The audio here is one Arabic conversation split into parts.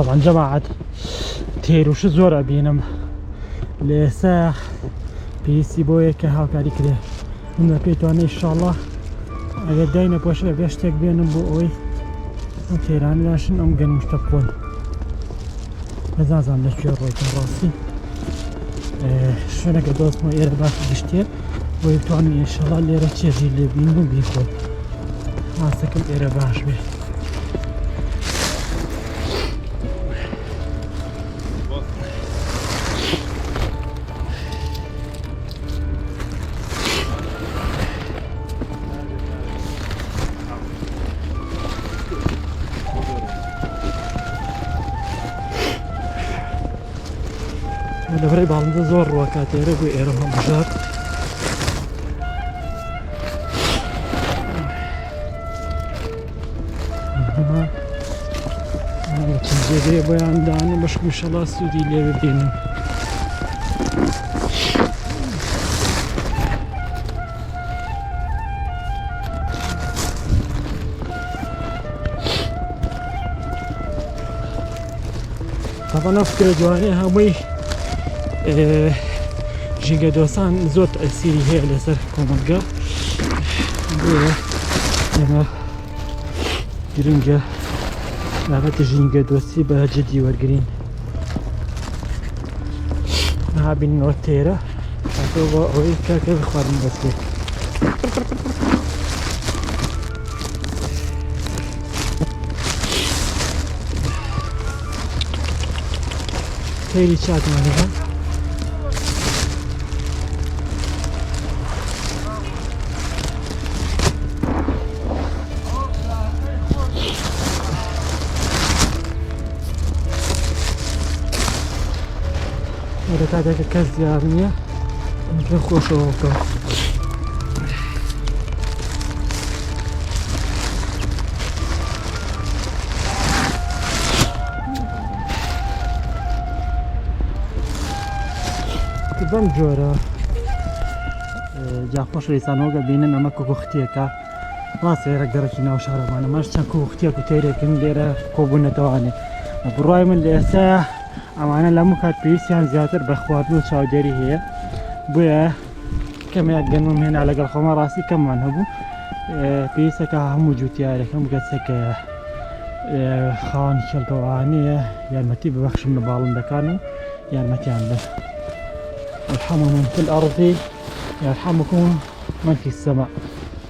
طبعا جماعة تيروش زورا بينم لسا بيسي بويا كهاكاري كده من بيتواني إن شاء الله اگر داينا بوشة بيشتك بينم بو اوي تيراني لاشن ام قن مشتبقون بزازان لشوية رويتن راسي شونا قدوس مو ايرا باش بشتير ويتواني ان شاء الله ليرا تشيجي اللي بينم بيخون هاسكم ايرا باش بيه لبري بالنده زور وكاتيرة بو ايرم هم بجار تنجيري بو يانداني باشكو ان شاء الله سودي اللي ببينم طبعا افكر جواني همي جينجا دوسان زود تأثيري هي على سر كومنجا أنا جرينجا لعبت جينجا دوسي بها جدي ورقرين ها بين نوتيرا هاتو اوي كاكا بخوارن بسكي تيري شات مالها هذا كاس ديالني نجي خوشو هكا كبام جورا جا خوش ريسانوغا بينن اما كوختيكا راسي رقرتي ناو شهر معنا ماش كان كوختيكا تيري كن ديرا كوبنا تواني براي من لسه أنا لما كانت بيسيان زياتر بخواتنا شاوديري هي بويا كم يقنون هنا على الخمر راسي كم من هبو بيسا كهم وجوتي على كم قصك خان شلقوانية يعني متي ببخش من بالن دكانو يعني متي عنده يرحمه من في الأرض يرحمكم من في السماء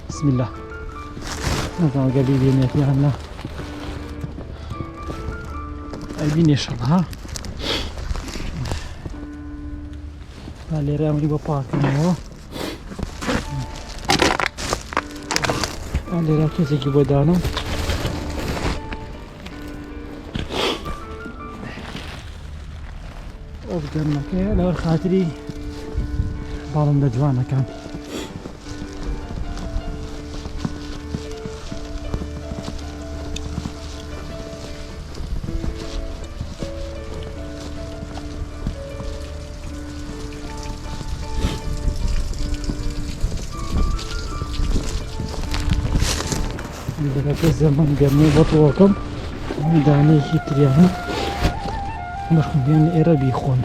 بسم الله نظام قبيلين يتي عنا أبين يشربها اللي رامي باباكنو اللي راكي زي بودانو افضل مكان لو خاطري بالون دجوانا كان إذا الزمن قرني بطوكم دعني كتريهم مخبين إيرا بيخون